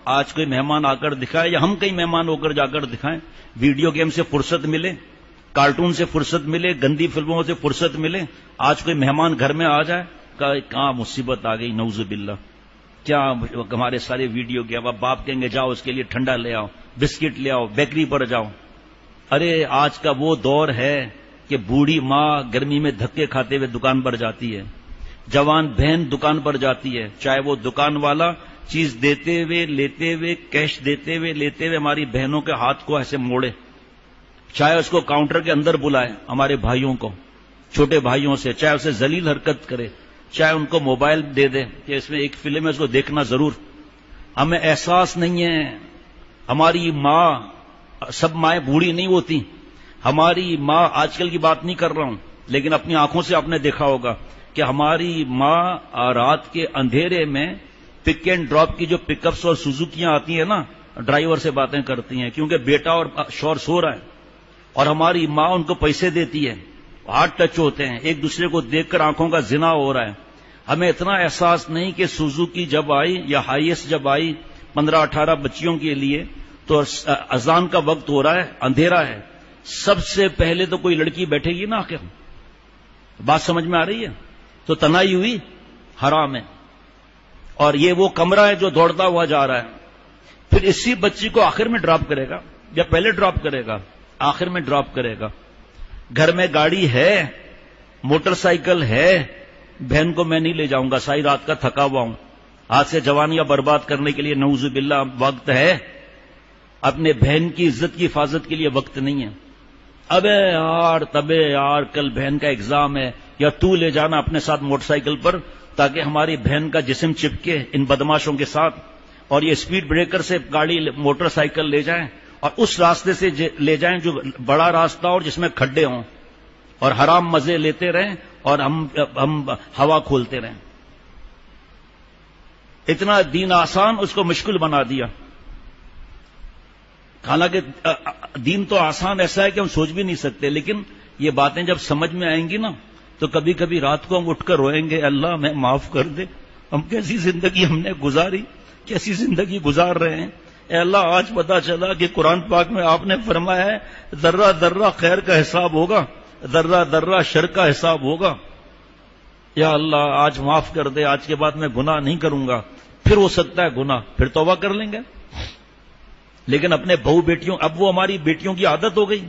آج کوئی مہمان آ کر دکھائے یا ہم کئی مہمان ہو کر جا کر دکھائیں. ویڈیو گیم سے فرصت ملے, کارٹون سے فرصت ملے, گندی فلموں سے فرصت ملے, آج کوئی مہمان گھر میں آ جائے کہاں مصیبت آ گئی, نعوذ باللہ. کیا ہمارے سارے ویڈیو گیم. اب باپ کہیں گے جاؤ اس کے لیے ٹھنڈا لے آؤ, بسکٹ لے آؤ, بیکری پر جاؤ. ارے آج کا وہ دور ہے کہ بوڑھی ماں گرمی میں دھکے کھاتے ہوئے دکان پر جاتی ہے, جوان بہن دکان پر جاتی ہے, چاہے وہ دکان والا چیز دیتے ہوئے لیتے ہوئے, کیش دیتے ہوئے لیتے ہوئے ہماری بہنوں کے ہاتھ کو ایسے موڑے, چاہے اس کو کاؤنٹر کے اندر بلائے ہمارے بھائیوں کو, چھوٹے بھائیوں سے, چاہے اسے ذلیل حرکت کرے, چاہے ان کو موبائل دے دے کہ اس میں ایک فلم ہے اس کو دیکھنا ضرور. ہمیں احساس نہیں ہے. ہماری ماں, سب مائیں بوڑھی نہیں ہوتی. ہماری ماں, آج کل کی بات نہیں کر رہا ہوں, لیکن اپنی آنکھوں سے آپ نے دیکھا ہوگا کہ ہماری ماں رات کے اندھیرے میں پک اینڈ ڈراپ کی جو پک اپس اور سوزوکیاں آتی ہیں نا, ڈرائیور سے باتیں کرتی ہیں کیونکہ بیٹا اور شوہر سو رہا ہے, اور ہماری ماں ان کو پیسے دیتی ہے, ہاتھ ٹچ ہوتے ہیں, ایک دوسرے کو دیکھ کر آنکھوں کا زنا ہو رہا ہے. ہمیں اتنا احساس نہیں کہ سوزوکی جب آئی یا ہائیس جب آئی 15-18 بچیوں کے لیے تو اذان کا وقت ہو رہا ہے, اندھیرا ہے, سب سے پہلے تو کوئی لڑکی بیٹھے گی نا. آخر بات سمجھ میں آ رہی ہے؟ تو تنہائی ہوئی, حرام ہے. اور یہ وہ کمرہ ہے جو دوڑتا ہوا جا رہا ہے. پھر اسی بچی کو آخر میں ڈراپ کرے گا یا پہلے ڈراپ کرے گا؟ آخر میں ڈراپ کرے گا. گھر میں گاڑی ہے, موٹر سائیکل ہے, بہن کو میں نہیں لے جاؤں گا, ساری رات کا تھکا ہوا ہوں, ہاتھ سے جوانیاں برباد کرنے کے لیے نعوذ باللہ وقت ہے, اپنے بہن کی عزت کی حفاظت کے لیے وقت نہیں ہے. ابے یار تبے یار کل بہن کا ایگزام ہے, یا تو لے جانا اپنے ساتھ موٹر سائیکل پر تاکہ ہماری بہن کا جسم چپکے ان بدماشوں کے ساتھ, اور یہ اسپیڈ بریکر سے گاڑی موٹر سائیکل لے جائیں اور اس راستے سے لے جائیں جو بڑا راستہ اور جس میں کھڈے ہوں, اور حرام مزے لیتے رہیں اور ہم ہوا کھولتے رہیں. اتنا دین آسان, اس کو مشکل بنا دیا. حالانکہ دین تو آسان ایسا ہے کہ ہم سوچ بھی نہیں سکتے, لیکن یہ باتیں جب سمجھ میں آئیں گی نا تو کبھی کبھی رات کو ہم اٹھ کر روئیں گے, اللہ ہمیں معاف کر دے, ہم کیسی زندگی ہم نے گزاری, کیسی زندگی گزار رہے ہیں. اے اللہ آج پتا چلا کہ قرآن پاک میں آپ نے فرمایا ہے ذرہ ذرہ خیر کا حساب ہوگا, ذرہ ذرہ شر کا حساب ہوگا. یا اللہ آج معاف کر دے, آج کے بعد میں گناہ نہیں کروں گا. پھر ہو سکتا ہے گناہ, پھر توبہ کر لیں گے. لیکن اپنے بہو بیٹیوں, اب وہ ہماری بیٹیوں کی عادت ہو گئی.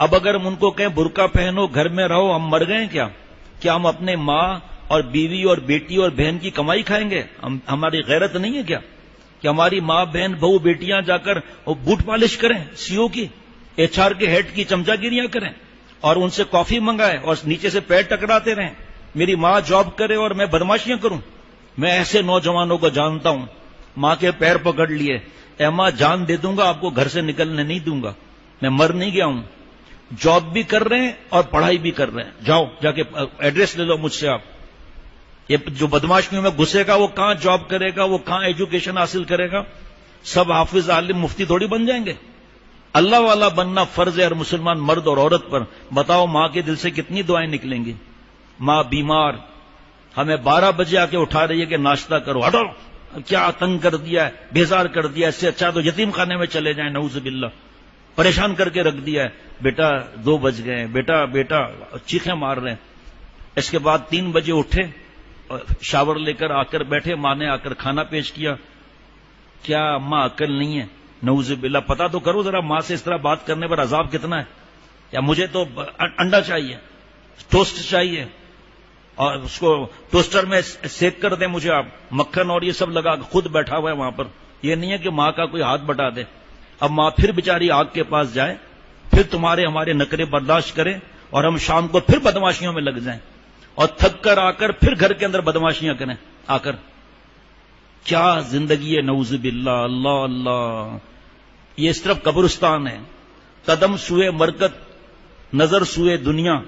اب اگر ہم ان کو کہیں برقع پہنو گھر میں رہو, ہم مر گئے کیا؟ کیا ہم اپنے ماں اور بیوی اور بیٹی اور بہن کی کمائی کھائیں گے؟ ہماری غیرت نہیں ہے کیا کہ ہماری ماں بہن بہو بیٹیاں جا کر بوٹ پالش کریں, CO کی, HR کے ہیڈ کی چمچا گیریاں کریں اور ان سے کافی منگائے اور نیچے سے پیر ٹکراتے رہیں؟ میری ماں جاب کرے اور میں بدماشیاں کروں؟ میں ایسے نوجوانوں کو جانتا ہوں, ماں کے پیر پکڑ لیے, اے ماں جان دے دوں گا, آپ کو گھر سے نکلنے نہیں دوں گا, میں مر نہیں گیا ہوں. جاب بھی کر رہے ہیں اور پڑھائی بھی کر رہے ہیں, جاؤ جا کے ایڈریس لے لو مجھ سے آپ. یہ جو بدماشیوں میں گھسے گا وہ کہاں جاب کرے گا, وہ کہاں ایجوکیشن حاصل کرے گا؟ سب حافظ عالم مفتی تھوڑی بن جائیں گے. اللہ والا بننا فرض ہے ہر مسلمان مرد اور عورت پر. بتاؤ ماں کے دل سے کتنی دعائیں نکلیں گی؟ ماں بیمار, ہمیں 12 بجے آ کے اٹھا رہی ہے کہ ناشتہ کرو, ہٹو, کیا تنگ کر دیا ہے, بیزار کر دیا, اس سے اچھا تو یتیم خانے میں چلے جائیں, نعوذ باللہ, پریشان کر کے رکھ دیا ہے. بیٹا 2 بج گئے, بیٹا بیٹا چیخیں مار رہے ہیں. اس کے بعد 3 بجے اٹھے, شاور لے کر آ کر بیٹھے, ماں نے آ کر کھانا پیش کیا. کیا ماں عقل نہیں ہے؟ نعوذ باللہ. پتا تو کرو ذرا, ماں سے اس طرح بات کرنے پر عذاب کتنا ہے. یا مجھے تو انڈا چاہیے, ٹوسٹ چاہیے, اور اس کو ٹوسٹر میں سیک کر دیں مجھے آپ, مکھن اور یہ سب لگا, خود بیٹھا ہوا ہے وہاں پر. یہ نہیں ہے کہ ماں کا کوئی ہاتھ بٹا دے. اب ماں پھر بیچاری آگ کے پاس جائے, پھر تمہارے ہمارے نخرے برداشت کریں, اور ہم شام کو پھر بدماشیوں میں لگ جائیں, اور تھک کر آ کر پھر گھر کے اندر بدماشیاں کریں آ کر. کیا زندگی ہے, نعوذ باللہ. اللہ اللہ. یہ اس طرف قبرستان ہے, قدم سوئے مرکت, نظر سوئے دنیا.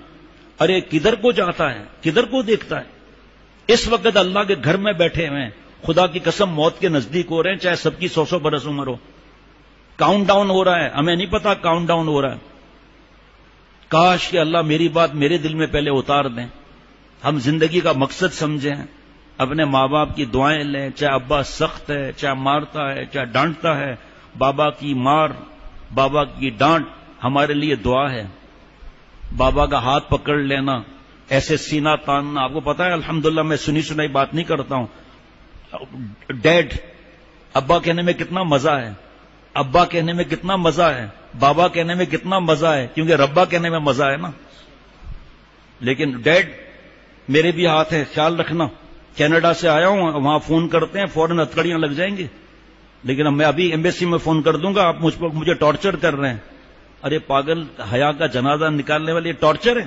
ارے کدھر کو جاتا ہے, کدھر کو دیکھتا ہے؟ اس وقت اللہ کے گھر میں بیٹھے ہوئے ہیں, خدا کی قسم موت کے نزدیک ہو رہے ہیں, چاہے سب کی 100 برس عمر ہو. کاؤنٹ ڈاؤن ہو رہا ہے, ہمیں نہیں پتا کاؤنٹ ڈاؤن ہو رہا ہے. کاش کہ اللہ میری بات میرے دل میں پہلے اتار دیں, ہم زندگی کا مقصد سمجھیں, اپنے ماں باپ کی دعائیں لیں، چاہے ابا سخت ہے، چاہے مارتا ہے، چاہے ڈانٹتا ہے، بابا کی مار، بابا کی ڈانٹ ہمارے لیے دعا ہے. بابا کا ہاتھ پکڑ لینا، ایسے سینہ تاننا. آپ کو پتا ہے الحمدللہ میں سنی سنائی بات نہیں کرتا ہوں. ڈیڈ، ابا کہنے میں کتنا مزہ ہے، ابا کہنے میں کتنا مزہ ہے، بابا کہنے میں کتنا مزہ ہے، کیونکہ ربا کہنے میں مزہ ہے نا. لیکن ڈیڈ میرے بھی ہاتھ ہے، خیال رکھنا. کینیڈا سے آیا ہوں، وہاں فون کرتے ہیں فوراً ہتکڑیاں لگ جائیں گی. لیکن اب میں ابھی ایمبیسی میں فون کر دوں گا، آپ مجھے ٹارچر کر رہے ہیں. ارے پاگل، حیا کا جنازہ نکالنے والے یہ ٹارچر ہے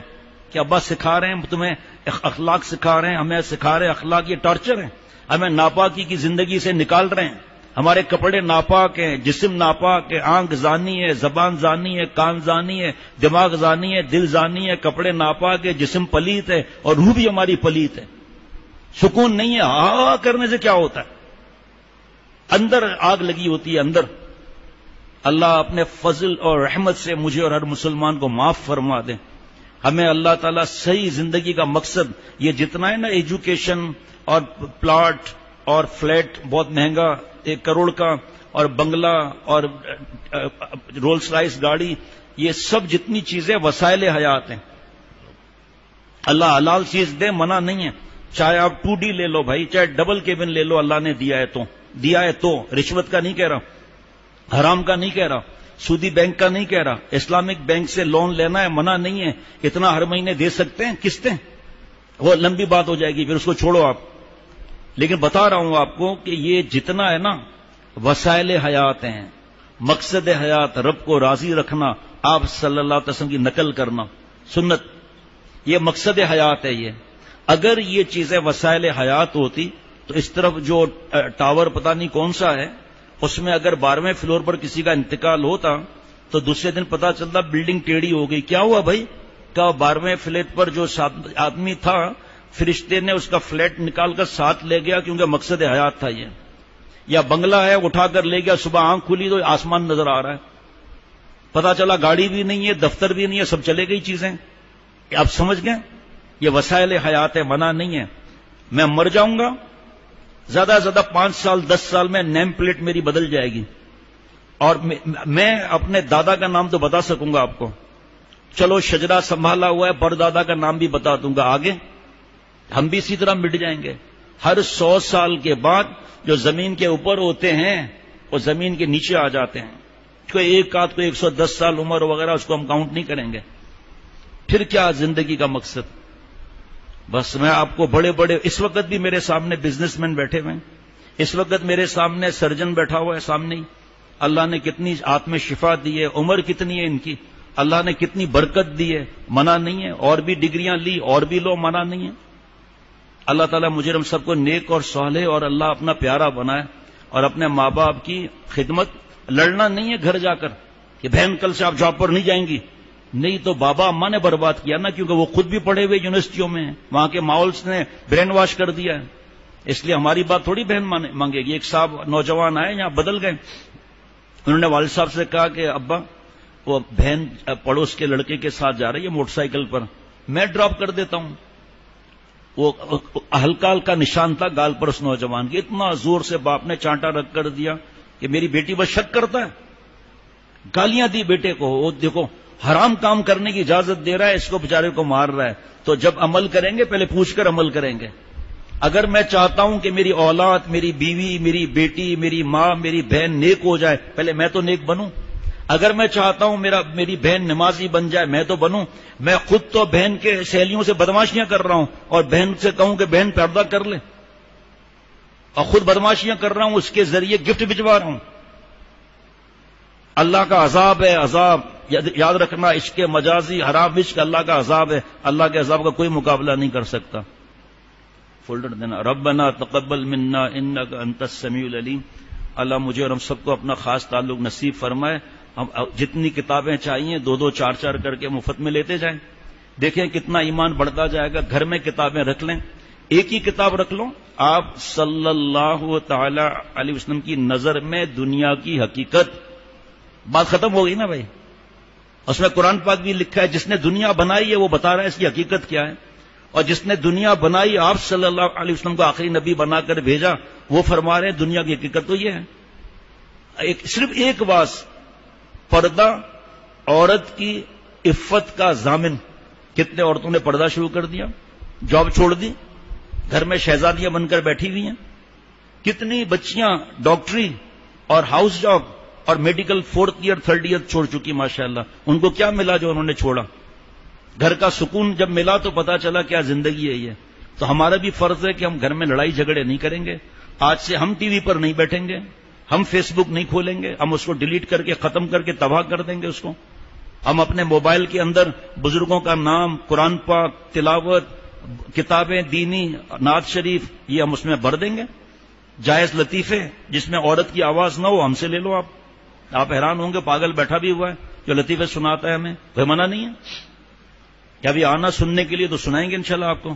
کہ ابا سکھا رہے ہیں تمہیں اخلاق سکھا رہے ہیں، ہمیں سکھا رہے ہیں اخلاق، یہ ٹارچر ہے. ہمیں ناپاکی کی زندگی سے نکال رہے ہیں. ہمارے کپڑے ناپاک ہیں، جسم ناپاک ہے، آنکھ زانی ہے، زبان زانی ہے، کان زانی ہے، دماغ زانی ہے، دل زانی ہے، کپڑے ناپاک ہے، جسم پلیت ہے اور روح بھی ہماری پلیت ہے. سکون نہیں ہے. ہاں کرنے سے کیا ہوتا ہے؟ اندر آگ لگی ہوتی ہے اندر. اللہ اپنے فضل اور رحمت سے مجھے اور ہر مسلمان کو معاف فرما دے. ہمیں اللہ تعالیٰ صحیح زندگی کا مقصد یہ جتنا ہے نا، ایجوکیشن اور پلاٹ اور فلیٹ بہت مہنگا 1 کروڑ کا اور بنگلہ اور رولس رائس گاڑی، یہ سب جتنی چیزیں وسائل حیات ہیں. اللہ حلال چیز دے، منع نہیں ہے. چاہے آپ 2D لے لو بھائی، چاہے ڈبل کیبن لے لو، اللہ نے دیا ہے تو رشوت کا نہیں کہہ رہا، حرام کا نہیں کہہ رہا، سودی بینک کا نہیں کہہ رہا. اسلامک بینک سے لون لینا ہے، منع نہیں ہے. اتنا ہر مہینے دے سکتے ہیں قسطیں، وہ لمبی بات ہو جائے گی، پھر اس کو چھوڑو آپ. لیکن بتا رہا ہوں آپ کو کہ یہ جتنا ہے نا وسائل حیات ہیں، مقصد حیات رب کو راضی رکھنا، آپ صلی اللہ علیہ وسلم کی نقل کرنا، سنت، یہ مقصد حیات ہے. یہ اگر یہ چیزیں وسائل حیات ہوتی تو اس طرف جو ٹاور پتہ نہیں کون سا ہے، اس میں اگر 12ویں فلور پر کسی کا انتقال ہوتا تو دوسرے دن پتا چلتا بلڈنگ ٹیڑھی ہو گئی. کیا ہوا بھائی؟ کہ 12ویں فلیٹ پر جو آدمی تھا، فرشتے نے اس کا فلیٹ نکال کر ساتھ لے گیا کیونکہ مقصد حیات تھا یہ. یا بنگلہ ہے، اٹھا کر لے گیا، صبح آنکھ کھلی تو آسمان نظر آ رہا ہے. پتا چلا گاڑی بھی نہیں ہے، دفتر بھی نہیں ہے، سب چلے گئی چیزیں. آپ سمجھ گئے؟ یہ وسائل حیات ہے، منع نہیں ہے. میں مر جاؤں گا، زیادہ سے زیادہ 5 سال 10 سال میں نیم پلیٹ میری بدل جائے گی، اور میں اپنے دادا کا نام تو بتا سکوں گا آپ کو. چلو شجرا سنبھالا ہوا ہے، پردادا کا نام بھی بتا دوں گا. آگے ہم بھی اسی طرح مٹ جائیں گے. ہر 100 سال کے بعد جو زمین کے اوپر ہوتے ہیں وہ زمین کے نیچے آ جاتے ہیں. کوئی ایک آدھ کو 110 سال عمر وغیرہ اس کو ہم کاؤنٹ نہیں کریں گے. پھر کیا زندگی کا مقصد؟ بس میں آپ کو بڑے بڑے، اس وقت بھی میرے سامنے بزنس مین بیٹھے ہوئے ہیں، اس وقت میرے سامنے سرجن بیٹھا ہوا ہے سامنے ہی. اللہ نے کتنی آتم شفا دی ہے، عمر کتنی ہے ان کی، اللہ نے کتنی برکت دی ہے، منع نہیں ہے. اور بھی ڈگریاں لی، اور بھی لو، منع نہیں ہے. اللہ تعالیٰ مجھے ہم سب کو نیک اور صالح اور اللہ اپنا پیارا بنائے. اور اپنے ماں باپ کی خدمت، لڑنا نہیں ہے گھر جا کر کہ بہن کل سے آپ جاب پر نہیں جائیں گی. نہیں تو بابا اماں نے برباد کیا نا، کیونکہ وہ خود بھی پڑھے ہوئے یونیورسٹیوں میں ہیں، وہاں کے ماحولس نے برین واش کر دیا ہے. اس لیے ہماری بات تھوڑی بہن مانگے گی. ایک صاحب نوجوان آئے، یہاں بدل گئے. انہوں نے والد صاحب سے کہا کہ ابا وہ بہن پڑوس کے لڑکے کے ساتھ جا رہی ہے موٹر سائیکل پر، میں ڈراپ کر دیتا ہوں. وہ ہلکا ہلکا نشان تھا گال پر اس نوجوان کی. اتنا زور سے باپ نے چانٹا رکھ کر دیا کہ میری بیٹی بس شک کرتا ہے. گالیاں دی بیٹے کو. وہ دیکھو حرام کام کرنے کی اجازت دے رہا ہے، اس کو بیچارے کو مار رہا ہے. تو جب عمل کریں گے پہلے پوچھ کر عمل کریں گے. اگر میں چاہتا ہوں کہ میری اولاد، میری بیوی، میری بیٹی، میری ماں، میری بہن نیک ہو جائے، پہلے میں تو نیک بنوں. اگر میں چاہتا ہوں میری بہن نمازی بن جائے، میں تو بنوں. میں خود تو بہن کے سہیلیوں سے بدماشیاں کر رہا ہوں اور بہن سے کہوں کہ بہن پردہ کر لے، اور خود بدماشیاں کر رہا ہوں، اس کے ذریعے گفٹ بھجوا رہا ہوں. اللہ کا عذاب ہے، عذاب یاد رکھنا. عشق مجازی، حرام عشق اللہ کا عذاب ہے. اللہ کے عذاب کا کوئی مقابلہ نہیں کر سکتا. فولڈر دینا. ربنا تقبل منا انک انت السمیع العلیم. اللہ مجھے اور ہم سب کو اپنا خاص تعلق نصیب فرمائے. ہم جتنی کتابیں چاہیے 2-2 4-4 کر کے مفت میں لیتے جائیں. دیکھیں کتنا ایمان بڑھتا جائے گا. گھر میں کتابیں رکھ لیں، ایک ہی کتاب رکھ لو. آپ صلی اللہ تعالی علیہ وسلم کی نظر میں دنیا کی حقیقت، بات ختم ہو گئی نا بھائی. اس میں قرآن پاک بھی لکھا ہے، جس نے دنیا بنائی ہے وہ بتا رہا ہے اس کی حقیقت کیا ہے. اور جس نے دنیا بنائی آپ صلی اللہ علیہ وسلم کو آخری نبی بنا کر بھیجا، وہ فرما رہے ہیں دنیا کی حقیقت تو یہ ہے، صرف ایک باز پردہ عورت کی عفت کا ضامن. کتنے عورتوں نے پردہ شروع کر دیا، جاب چھوڑ دی، گھر میں شہزادیاں بن کر بیٹھی ہوئی ہیں. کتنی بچیاں ڈاکٹری اور ہاؤس جاب اور medical 4th year 3rd year چھوڑ چکی ماشاءاللہ. ان کو کیا ملا جو انہوں نے چھوڑا؟ گھر کا سکون جب ملا تو پتا چلا کیا زندگی ہے یہ. تو ہمارا بھی فرض ہے کہ ہم گھر میں لڑائی جھگڑے نہیں کریں گے. آج سے ہم ٹی وی پر نہیں بیٹھیں گے، ہم فیس بک نہیں کھولیں گے، ہم اس کو ڈیلیٹ کر کے ختم کر کے تباہ کر دیں گے اس کو. ہم اپنے موبائل کے اندر بزرگوں کا نام، قرآن پاک، تلاوت، کتابیں دینی، نعت شریف، یہ ہم اس میں بھر دیں گے. جائز لطیفے جس میں عورت کی آواز نہ ہو ہم سے لے لو. آپ حیران ہوں گے، پاگل بیٹھا بھی ہوا ہے جو لطیفے سناتا ہے ہمیں، کوئی منع نہیں ہے. کیا بھی آنا سننے کے لیے تو سنائیں گے انشاءاللہ آپ کو.